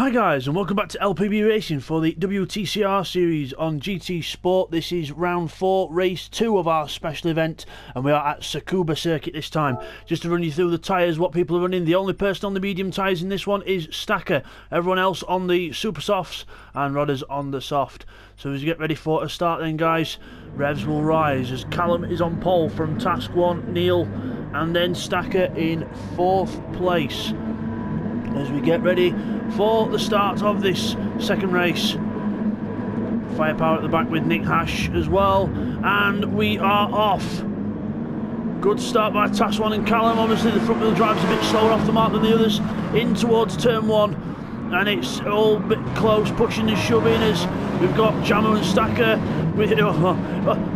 Hi guys, and welcome back to LPB Racing for the WTCR series on GT Sport. This is round 4, race 2 of our special event, and we are at Tsukuba circuit this time. Just to run you through the tyres, what people are running. The only person on the medium tyres in this one is Stacker. Everyone else on the super softs and Rodders on the soft. So as you get ready for a start then guys, revs will rise as Callum is on pole from Task 1, Neil, and then Stacker in 4th place. As we get ready for the start of this second race. Firepower at the back with Nick Hash as well, and we are off. Good start by Task 1 and Callum. Obviously the front wheel drive's a bit slower off the mark than the others, in towards turn 1, and it's all a bit close, pushing and shoving as we've got Jamo and Stacker with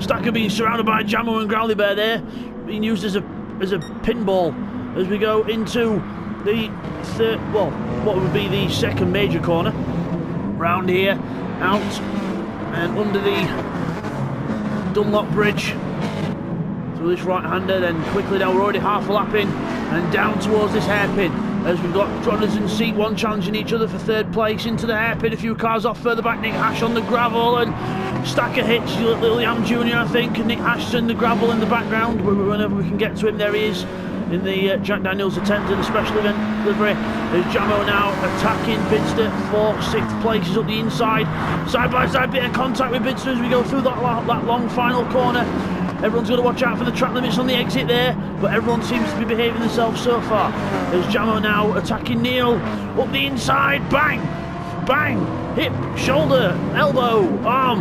Stacker being surrounded by Jamo and Growly Bear there, being used as a pinball as we go into the third, well, what would be the second major corner. Round here, out and under the Dunlop Bridge through this right-hander, then quickly down. We're already half a lap in and down towards this hairpin as we've got Rodders and Seat 1 challenging each other for 3rd place. Into the hairpin, a few cars off further back. Nick Hash on the gravel and Stacker hits Little Yam Jr. I think, and Nick Hash in the gravel in the background. Whenever we can get to him, there he is in the Jack Daniels attempt in the special event delivery. There's Jamo now attacking Bidzster for 6th place. He's up the inside, side by side, bit of contact with Bidzster as we go through that long final corner. Everyone's got to watch out for the track limits on the exit there, but everyone seems to be behaving themselves so far. There's Jamo now attacking Neil, up the inside, bang, bang, hip, shoulder, elbow, arm,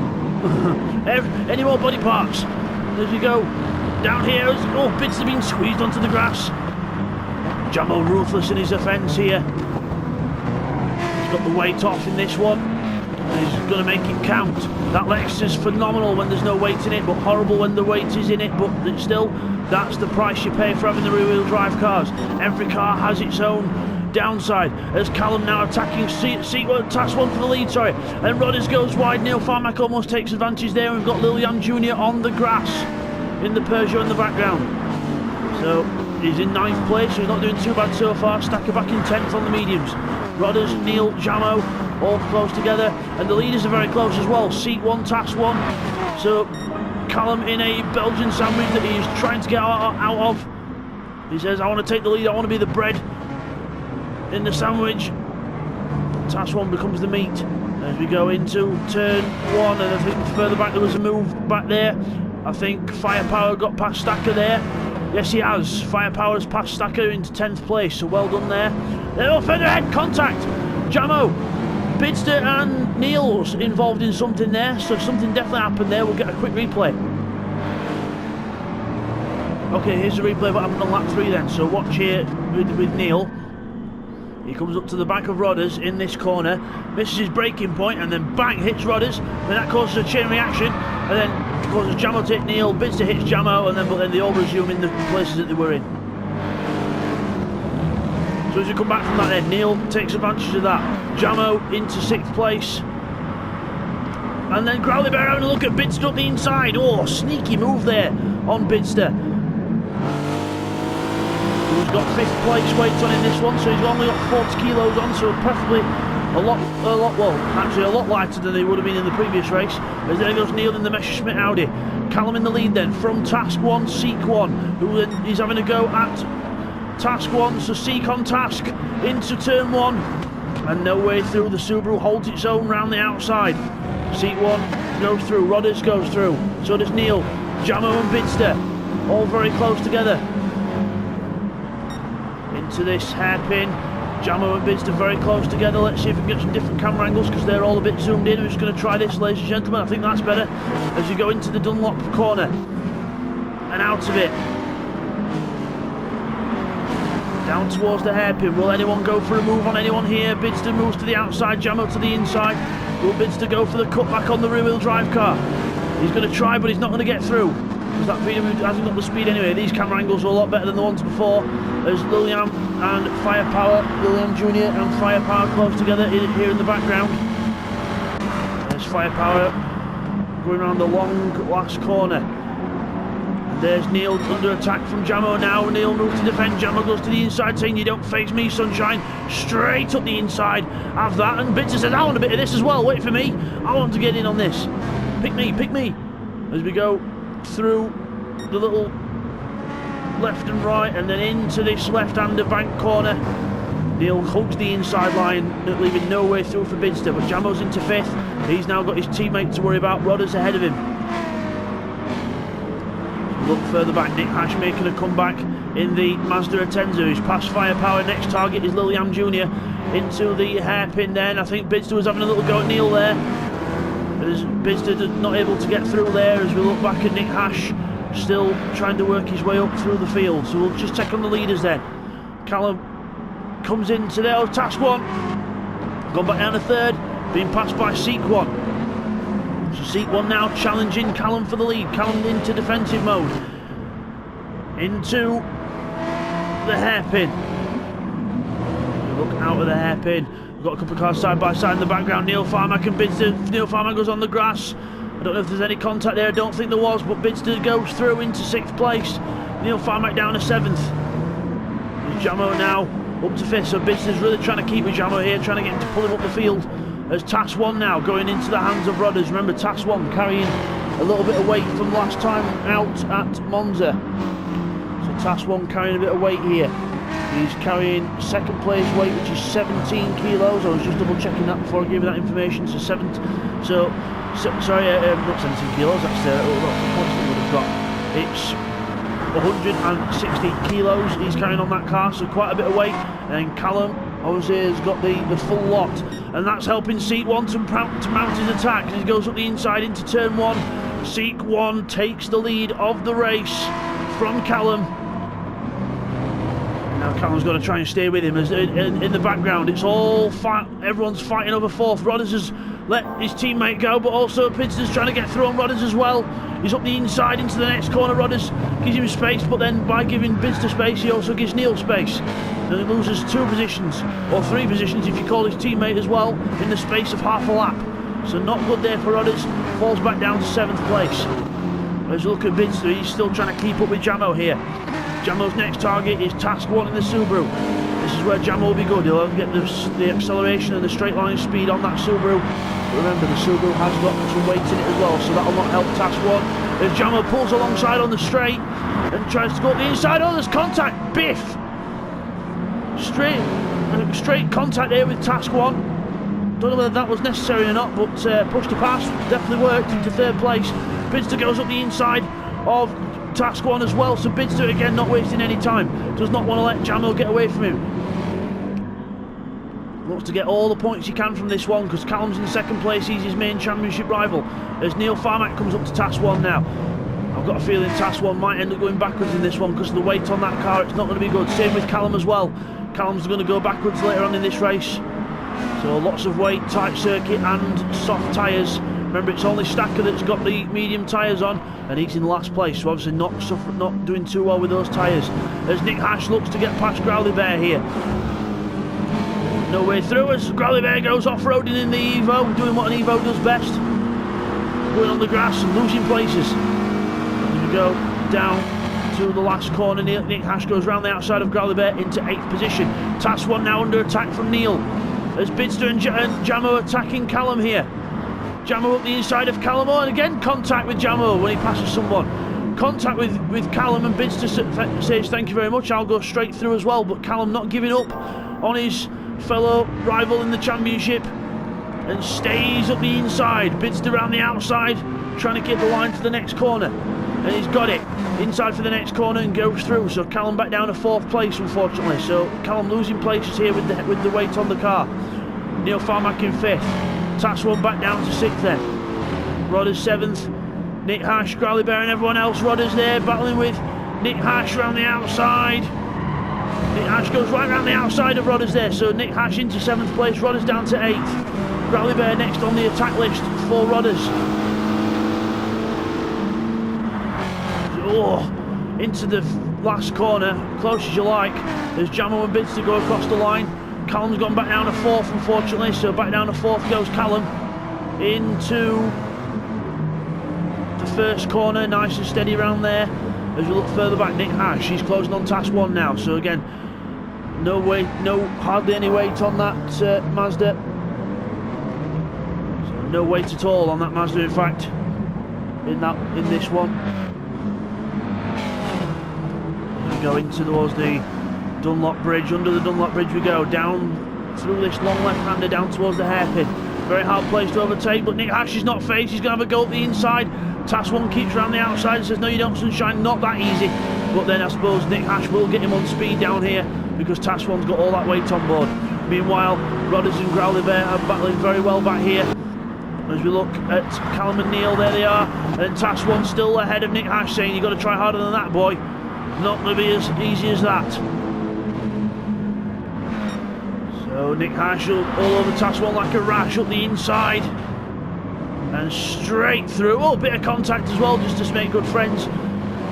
any more body parts. As we go down here, Bidzster being squeezed onto the grass. Jamo ruthless in his offence here. He's got the weight off in this one, and he's going to make it count. That Lexus is phenomenal when there's no weight in it, but horrible when the weight is in it. But still, that's the price you pay for having the rear-wheel drive cars. Every car has its own downside. As Callum now attacking Task 1 for the lead, sorry. And Rodders goes wide. Neil Farmack almost takes advantage there. We've got Lil Yam Jr. on the grass in the Peugeot in the background. So he's in 9th place, so he's not doing too bad so far. Stacker back in 10th on the mediums. Rodders, Neil, Jamo, all close together, and the leaders are very close as well. Seat 1, Task 1. So Callum in a Belgian sandwich that he is trying to get out of. He says, I want to take the lead, I want to be the bread in the sandwich. Task 1 becomes the meat as we go into turn 1, and I think further back there was a move back there. I think Firepower got past Stacker there. Yes, he has. Firepower has passed Stacker into 10th place, so well done there. Oh, further ahead, contact. Jamo, Bidzster and Neil's involved in something there, so something definitely happened there. We'll get a quick replay. Okay, here's the replay of what happened on lap 3 then. So watch here with Neil. He comes up to the back of Rodders in this corner, misses his braking point, and then bang, hits Rodders. And that causes a chain reaction, and then causes Jamo to hit Neil, Bidzster hits Jamo, and then they all resume in the places that they were in. So as we come back from that then, Neil takes advantage of that. Jamo into 6th place. And then Growly Bear having a look at Bidzster up the inside. Oh, sneaky move there on Bidzster. He's got 5th place weight on in this one, so he's only got 40 kilos on, so preferably a lot lighter than they would have been in the previous race. As there goes Neil in the Messerschmitt Audi. Callum in the lead then from Task 1, Seek 1, who then is having a go at Task 1, so Seek on Task into turn 1, and no way through. The Subaru holds its own round the outside. Seek 1 goes through, Rodders goes through, so does Neil, Jamo and Bidzster, all very close together. Into this hairpin, Jamo and Bidzster very close together. Let's see if we can get some different camera angles because they're all a bit zoomed in. We're just going to try this, ladies and gentlemen. I think that's better. As you go into the Dunlop corner and out of it, down towards the hairpin. Will anyone go for a move on anyone here? Bidzster moves to the outside, Jamo to the inside. Will Bidzster go for the cutback on the rear-wheel drive car? He's going to try, but he's not going to get through. Because that VW hasn't got the speed anyway. These camera angles are a lot better than the ones before. There's Lil Yam and Firepower, Lil Yam Jr. and Firepower close together here in the background. There's Firepower going around the long last corner. There's Neil under attack from Jamo now. Neil moves to defend. Jamo goes to the inside saying, you don't faze me, sunshine. Straight up the inside. Have that. And Bidzster says, I want a bit of this as well. Wait for me. I want to get in on this. Pick me, pick me. As we go through the little left and right and then into this left-hander bank corner. Neil hugs the inside line, leaving no way through for Bidzster, but Jamo's into 5th. He's now got his teammate to worry about. Rodders ahead of him. Look further back, Nick Hash making a comeback in the Mazda Atenza, who's past firepower. Next target is Lilliam Jr. into the hairpin there, and I think Bidzster was having a little go at Neil there. As Bidzster not able to get through there, as we look back at Nick Hash, still trying to work his way up through the field. So we'll just check on the leaders then. Callum comes into there, Task 1. Gone back down to 3rd, being passed by Seek 1. So Seek 1 now challenging Callum for the lead. Callum into defensive mode. Into the hairpin. Look out of the hairpin. We've got a couple of cars side by side in the background. Neil Farmack and Bidzster. Neil Farmack goes on the grass. I don't know if there's any contact there. I don't think there was, but Bidzster goes through into 6th place. Neil Farmack down to 7th. There's Jamo now up to 5th. So Bidzster's really trying to keep with Jamo here, trying to get him to pull him up the field. As Task 1 now going into the hands of Rodders. Remember, Task 1 carrying a little bit of weight from last time out at Monza. So Task 1 carrying a bit of weight here. He's carrying 2nd place weight, which is 17 kilos. I was just double checking that before I gave you that information. So sorry, not 17 kilos. That's the points that we would have got. It's 160 kilos he's carrying on that car, so quite a bit of weight. And Callum obviously has got the full lot, and that's helping Seek 1 to mount his attack. As he goes up the inside into turn 1, Seek 1 takes the lead of the race from Callum. Now Callum's got to try and stay with him. As in the background, it's all everyone's fighting over 4th. Rodders has let his teammate go, but also Bidzster's trying to get through on Rodders as well. He's up the inside into the next corner. Rodders gives him space, but then by giving Bidzster space, he also gives Neil space. And he loses 2 positions, or 3 positions if you call his teammate as well, in the space of half a lap. So not good there for Rodders. Falls back down to 7th place. As you look at Bidzster, he's still trying to keep up with Jamo here. Jamo's next target is Task 1 in the Subaru. This is where Jamo will be good. He'll get the acceleration and the straight line speed on that Subaru. Remember, the Subaru has got some weight in it as well, so that will not help Task 1. As Jamo pulls alongside on the straight and tries to go up the inside. Oh, there's contact! Biff! Straight contact there with Task 1. Don't know whether that was necessary or not, but push to pass definitely worked into 3rd place. Bidzster goes up the inside of Task 1 as well, so Bidzster again not wasting any time. Does not want to let Jamo get away from him. Wants to get all the points he can from this one, because Callum's in 2nd place. He's his main championship rival. As Neil Farmack comes up to Task 1 now. I've got a feeling Task 1 might end up going backwards in this one because of the weight on that car. It's not going to be good. Same with Callum as well. Callum's going to go backwards later on in this race. So lots of weight, tight circuit and soft tyres. Remember, it's only Stacker that's got the medium tyres on, and he's in last place, so obviously not doing too well with those tyres. As Nick Hash looks to get past Growly Bear here. No way through as Growly Bear goes off-roading in the Evo, doing what an Evo does best. Going on the grass and losing places. As we go down to the last corner, Nick Hash goes round the outside of Growly Bear into 8th position. Task 1 now under attack from Neil. As Bidzster and Jamo attacking Callum here. Jamo up the inside of Callum, and again contact with Jamo when he passes someone. Contact with Callum, and Bidzster says thank you very much, I'll go straight through as well, but Callum not giving up on his fellow rival in the championship and stays up the inside. Bidzster around the outside trying to get the line for the next corner, and he's got it inside for the next corner and goes through. So Callum back down to 4th place unfortunately, so Callum losing places here with the weight on the car. Neil Farmack in 5th. Task 1 back down to 6th then. Rodders 7th. Nick Hash, Growly Bear and everyone else. Rodders there battling with Nick Hash around the outside. Nick Hash goes right around the outside of Rodders there. So Nick Hash into 7th place. Rodders down to 8th. Growly Bear next on the attack list for Rodders. Oh, into the last corner, close as you like. There's Jamo and Bidzster go across the line. Callum's gone back down to 4th unfortunately, so back down to 4th goes Callum into the first corner, nice and steady around there. As we look further back, Nick Hash, he's closing on task 1 now. So again, no weight, hardly any weight on that Mazda. So no weight at all on that Mazda, in fact, in this one. We go into towards the Dunlop Bridge. Under the Dunlop Bridge we go, down through this long left-hander, down towards the hairpin. Very hard place to overtake, but Nick Hash is not phased. He's going to have a go at the inside. Task 1 keeps around the outside and says, no you don't, Sunshine, not that easy. But then I suppose Nick Hash will get him on speed down here, because Task 1's got all that weight on board. Meanwhile, Rodders and Growly Bear are battling very well back here. As we look at Callum and Neil, there they are. And Task 1 still ahead of Nick Hash, saying, you've got to try harder than that, boy. Not going to be as easy as that. So Nick Hash all over Task 1 like a rash up the inside. And straight through. Oh, bit of contact as well, just to make good friends.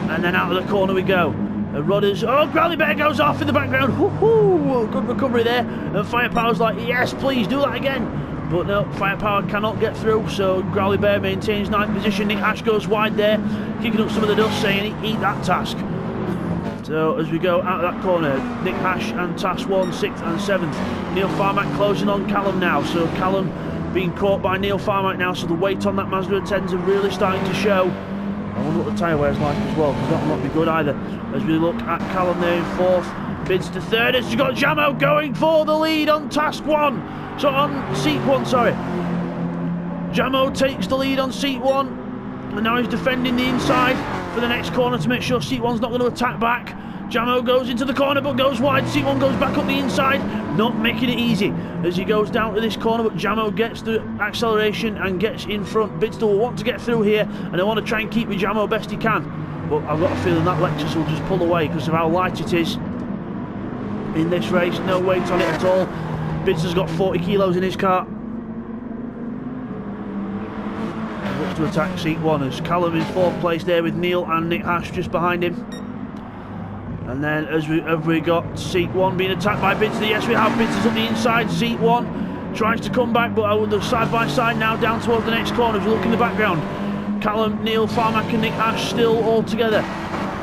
And then out of the corner we go. Rodders. Oh, Growly Bear goes off in the background. Woohoo! Good recovery there. And Firepower's like, yes, please do that again. But no, Firepower cannot get through. So Growly Bear maintains 9th position. Nick Hash goes wide there, kicking up some of the dust, saying, eat that, Task. So as we go out of that corner, Nick Hash and Task 1, 6th and 7th. Neil Farmack closing on Callum now. So Callum being caught by Neil Farmack now, so the weight on that Mazda 10s are really starting to show. I wonder what the tyre wear's like as well, because that will not be good either. As we look at Callum there in 4th, Bidzster 3rd, as you've got Jamo going for the lead on Task 1. So on Seat 1, sorry. Jamo takes the lead on Seat 1, and now he's defending the inside for the next corner to make sure Seat 1's not going to attack back. Jamo goes into the corner but goes wide. Seat 1 goes back up the inside, not making it easy as he goes down to this corner, but Jamo gets the acceleration and gets in front. Bidzster will want to get through here, and I want to try and keep with Jamo best he can, but I've got a feeling that Lexus will just pull away because of how light it is in this race. No weight on it at all. Bidzster's got 40 kilos in his car. He looks to attack Seat 1 as Callum in 4th place there with Neil and Nick Hash just behind him. And then have we got Seat 1 being attacked by Bidzster? Yes, we have. Bidzster's up the inside. Seat 1 tries to come back, but they're side by side now down towards the next corner. As we look in the background, Callum, Neil, Farmack and Nick Hash still all together.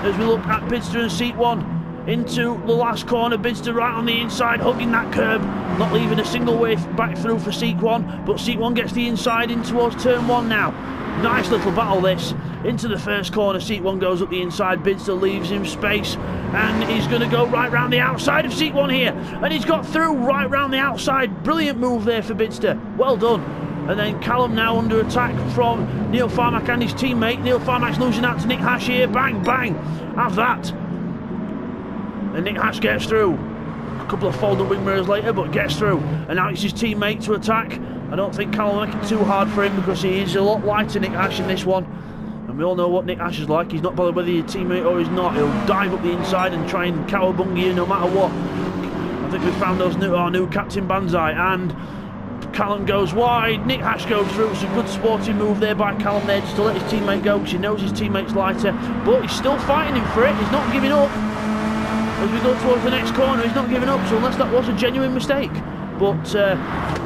As we look at Bidzster and Seat 1 into the last corner, Bidzster right on the inside, hugging that curb, not leaving a single way back through for Seat 1, but Seat 1 gets the inside in towards turn 1 now. Nice little battle this. Into the first corner, Seat 1 goes up the inside, Bidzster leaves him space, and he's going to go right round the outside of Seat 1 here, and he's got through right round the outside. Brilliant move there for Bidzster, well done. And then Callum now under attack from Neil Farmack and his teammate. Neil Farmack's losing out to Nick Hash here, bang, bang, have that. And Nick Hash gets through. A couple of folded wing mirrors later, but gets through. And now it's his teammate to attack. I don't think Callum will make it too hard for him because he is a lot lighter, Nick Hash, in this one. And we all know what Nick Hash is like. He's not bothered whether you're a teammate or he's not. He'll dive up the inside and try and cowabunga you no matter what. I think we've found our new Captain Banzai. And Callum goes wide. Nick Hash goes through. It's a good sporting move there by Callum there, just to let his teammate go, because he knows his teammate's lighter. But he's still fighting him for it. He's not giving up. As we go towards the next corner, he's not giving up. So unless that was a genuine mistake. But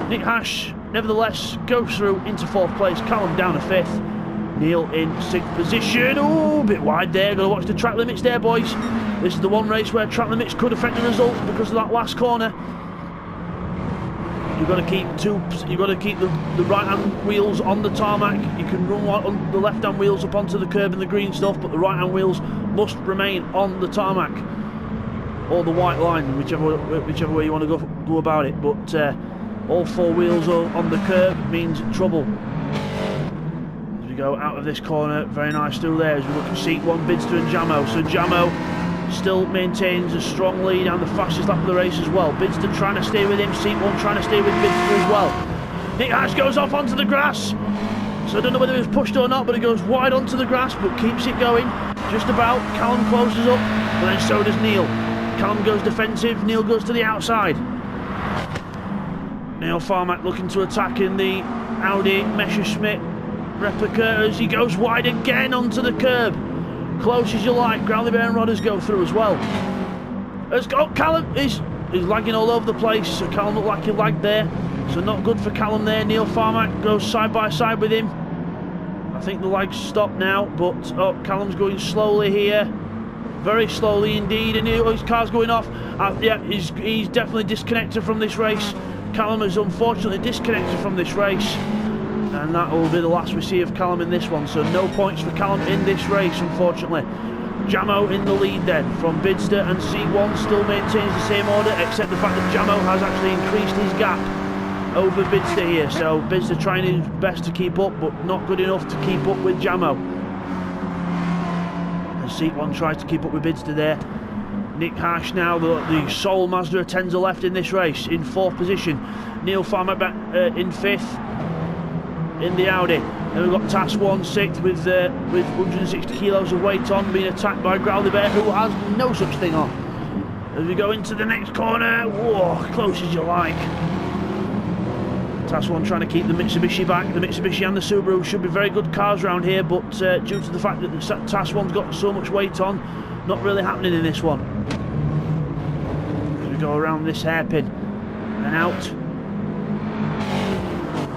Nick Hash, nevertheless, goes through into 4th place. Callum down to 5th. Neil in 6th position. Oh, a bit wide there. Got to watch the track limits there, boys. This is the one race where track limits could affect the result because of that last corner. You've got to keep the right-hand wheels on the tarmac. You can run on the left-hand wheels up onto the curb and the green stuff, but the right-hand wheels must remain on the tarmac or the white line, whichever way you want to go about it. But all 4 wheels on the curb means trouble. Go out of this corner, very nice through there as we look at Seat 1, Bidzster and Jamo. So Jamo still maintains a strong lead and the fastest lap of the race as well. Bidzster trying to stay with him, Seat 1 trying to stay with Bidzster as well. Nick Hash goes off onto the grass, so I don't know whether he was pushed or not, but he goes wide onto the grass but keeps it going, just about. Callum closes up, but then so does Neil. Callum goes defensive, Neil goes to the outside. Neil Farmack looking to attack in the Audi Messerschmitt replica as he goes wide again onto the curb. Close as you like. Growly Bear and Rodders go through as well. Callum is lagging all over the place, so Callum looked like he lagged there, so not good for Callum there. Neil Farmack goes side by side with him. I think the lag's stopped now, but Callum's going slowly here. very slowly indeed, and his car's going off. Yeah, he's definitely disconnected from this race. Callum is unfortunately disconnected from this race, and that will be the last we see of Callum in this one, so no points for Callum in this race, unfortunately. Jamo in the lead then from Bidzster, and C1 still maintains the same order, except the fact that Jamo has actually increased his gap over Bidzster here, so Bidzster trying his best to keep up, but not good enough to keep up with Jamo. And C1 tries to keep up with Bidzster there. Nick Hash now, the sole Mazda Atenza left in this race, in 4th position. Neil Farmer back in 5th in the Audi. Then we've got Task 1 6th with 160 kilos of weight on, being attacked by Growly Bear, who has no such thing on. As we go into the next corner, whoa, close as you like. Task 1 trying to keep the Mitsubishi back. The Mitsubishi and the Subaru should be very good cars around here, but due to the fact that the Task 1's got so much weight on, not really happening in this one. As we go around this hairpin and out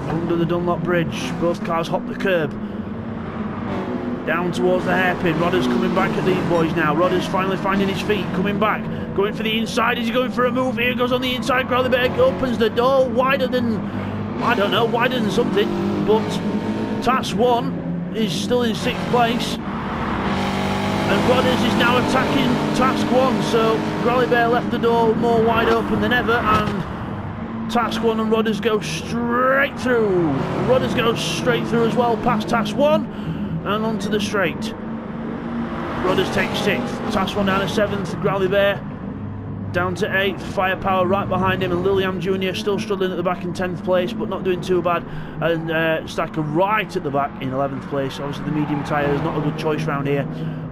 under the Dunlop Bridge, both cars hop the curb down towards the hairpin. Rodder's coming back at these boys now. Rodder's finally finding his feet, coming back, going for the inside. Is he going for a move? Here goes on the inside. Growly Bear opens the door wider than, I don't know, wider than something, but Task 1 is still in 6th place, and Rodders is now attacking Task 1, so Growly Bear left the door more wide open than ever, and Task 1 and Rodders go straight through. Rodders goes straight through as well, past Task 1 and onto the straight. Rodders takes 6th, Task 1 down to 7th, Growly Bear down to 8th, Firepower right behind him, and Liliam Jr. still struggling at the back in 10th place, but not doing too bad, and Stacker right at the back in 11th place. Obviously the medium tyre is not a good choice round here,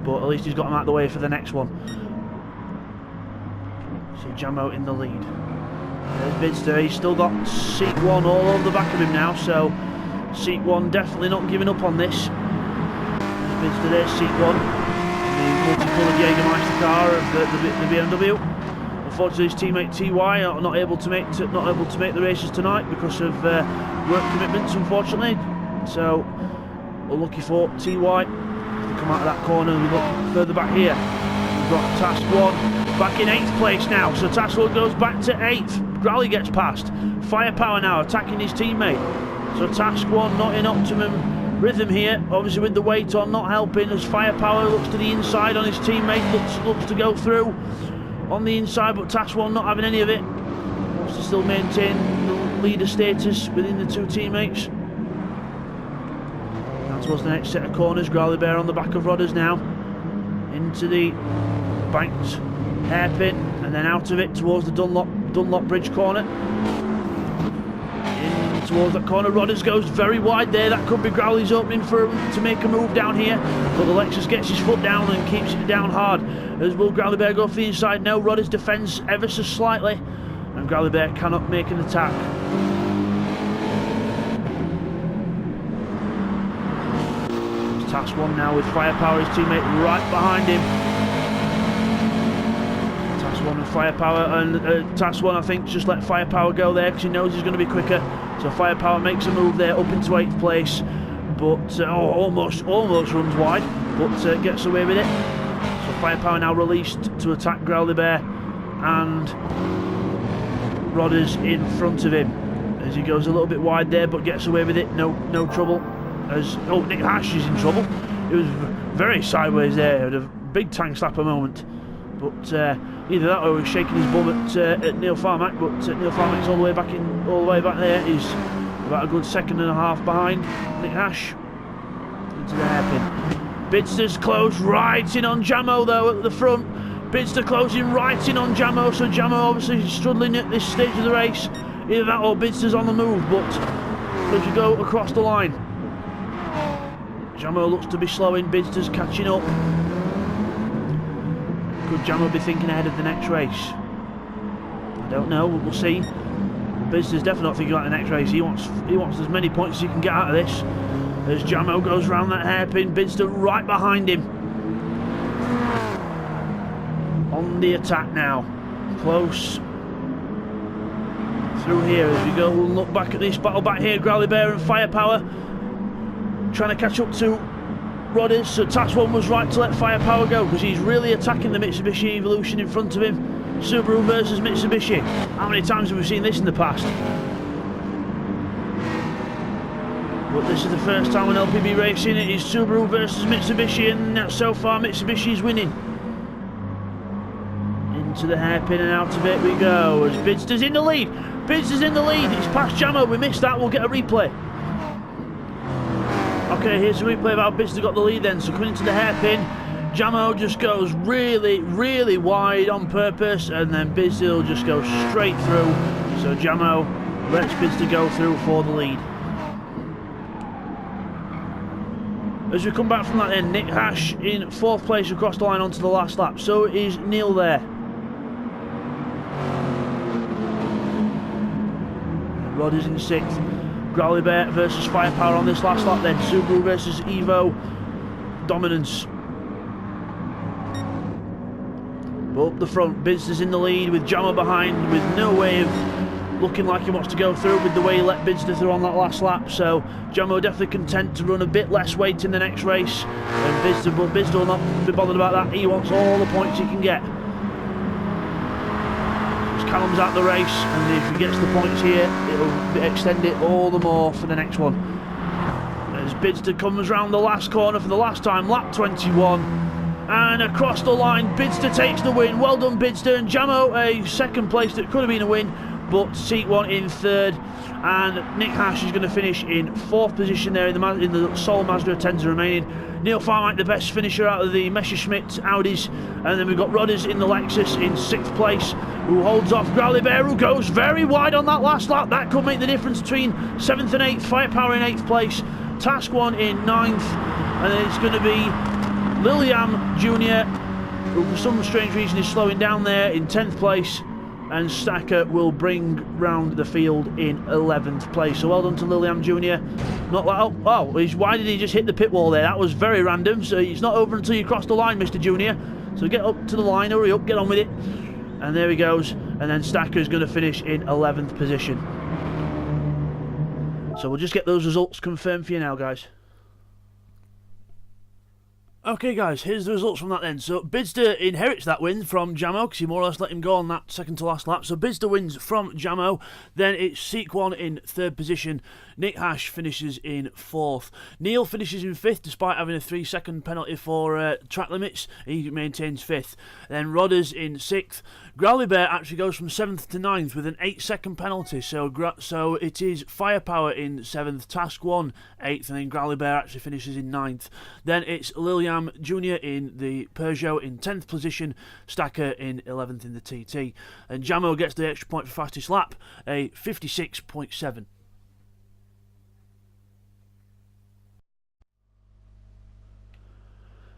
but at least he's got him out of the way for the next one. See Jamo in the lead. There's Bidzster, he's still got seat 1 all over the back of him now, so seat 1 definitely not giving up on this. There's Bidzster, there's seat 1, the multicoloured Jägermeister car of the BMW. Unfortunately, his teammate TY are not able to make the races tonight because of work commitments, unfortunately. So we're lucky for TY to come out of that corner. We look further back here. We've got Task 1 back in 8th place now, so Task 1 goes back to 8th. Growly gets past. Firepower now attacking his teammate. So Task 1 not in optimum rhythm here, obviously with the weight on not helping, as Firepower looks to the inside on his teammate, looks to go through on the inside, but Task 1 not having any of it. Wants to still maintain the leader status within the two teammates. Down towards the next set of corners, Growly Bear on the back of Rodders now. Into the banked hairpin, and then out of it towards the Dunlop Bridge corner. In towards that corner, Rodders goes very wide there. That could be Growly's opening for him to make a move down here, but the Lexus gets his foot down and keeps it down hard. As will Growly Bear go for the inside? No, Rodders defends ever so slightly, and Growly Bear cannot make an attack. It's Task 1 now with Firepower, his teammate, right behind him. Task 1 and Firepower, and Task 1 I think just let Firepower go there because he knows he's going to be quicker. So Firepower makes a move there up into 8th place, but almost runs wide, but gets away with it. So Firepower now released to attack Growly Bear, and Rodders in front of him as he goes a little bit wide there, but gets away with it. No trouble. As Nick Hash is in trouble. It was very sideways there. Had a big tank slapper moment, but either that or he was shaking his bum at Neil Farmack. But Neil Farmack's all the way back there. He's about a good 1.5 seconds behind Nick Hash into the hairpin. Bidzster's closed right in on Jamo though at the front. Bidzster closing right in on Jamo, so Jamo obviously struggling at this stage of the race. Either that or Bidzster's on the move, but as you go across the line, Jamo looks to be slowing, Bidzster's catching up. Could Jamo be thinking ahead of the next race? I don't know, we'll see. Bidzster's definitely not thinking about the next race. He wants as many points as he can get out of this. As Jamo goes round that hairpin, Bidzster right behind him. On the attack now. Close through here as we go. We'll look back at this battle back here. Growly Bear and Firepower trying to catch up to Rodders, so Task 1 was right to let Firepower go because he's really attacking the Mitsubishi Evolution in front of him. Subaru versus Mitsubishi. How many times have we seen this in the past? But this is the first time on LPB Racing it is Subaru versus Mitsubishi, and so far Mitsubishi's winning. Into the hairpin and out of it we go as Bidzster's in the lead. Bidzster's in the lead, it's past Jamo, we missed that, we'll get a replay. Okay, here's the replay of how Bidzster got the lead then, so coming into the hairpin, Jamo just goes really, really wide on purpose, and then Bidzster will just go straight through, so Jamo lets Bidzster go through for the lead. As we come back from that then, Nick Hash in 4th place across the line onto the last lap, so is Neil there. Rod is in 6th. Growly Bear versus Firepower on this last lap then. Subaru versus Evo. Dominance. But up the front, Bidzster's in the lead with Jamo behind with no way of looking like he wants to go through with the way he let Bidzster through on that last lap. So Jamo definitely content to run a bit less weight in the next race. And Bidzster will not be bothered about that. He wants all the points he can get. Callum's out the race, and if he gets the points here, it'll extend it all the more for the next one. As Bidzster comes round the last corner for the last time, lap 21, and across the line, Bidzster takes the win. Well done, Bidzster, and Jamo a 2nd place that could have been a win, but Seat 1 in 3rd, and Nick Hash is going to finish in 4th position there in the sole Mazda 10s remaining. Neil Farmite the best finisher out of the Messerschmitt Audis, and then we've got Rodders in the Lexus in 6th place, who holds off Growly Bear, who goes very wide on that last lap. That could make the difference between 7th and 8th. Firepower in 8th place, Task 1 in 9th, and then it's going to be Liliam Jr., who for some strange reason is slowing down there in 10th place, and Stacker will bring round the field in 11th place. So well done to Liliam Jr. Not like, oh, why did he just hit the pit wall there? That was very random. So it's not over until you cross the line, Mr. Jr. So get up to the line, hurry up, get on with it. And there he goes. And then Stacker is going to finish in 11th position. So we'll just get those results confirmed for you now, guys. Okay guys, here's the results from that then. So Bidzster inherits that win from Jamo because he more or less let him go on that 2nd to last lap. So Bidzster wins from Jamo. Then it's Seek 1 in 3rd position. Nick Hash finishes in 4th. Neil finishes in 5th despite having a 3-second penalty for track limits. He maintains 5th. Then Rodders in 6th. Growly Bear actually goes from 7th to 9th with an 8-second penalty. So it is Firepower in 7th, Task 1 8th, and then Growly Bear actually finishes in 9th. Then it's Liliam Jr. in the Peugeot in 10th position, Stacker in 11th in the TT. And Jamo gets the extra point for fastest lap, a 56.7.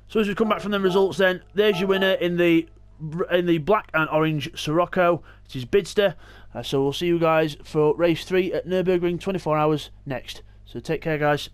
So as we come back from the results then, there's your winner in the black and orange Sirocco. It is Bidzster. So we'll see you guys for race 3 at Nürburgring 24 hours next. So take care guys.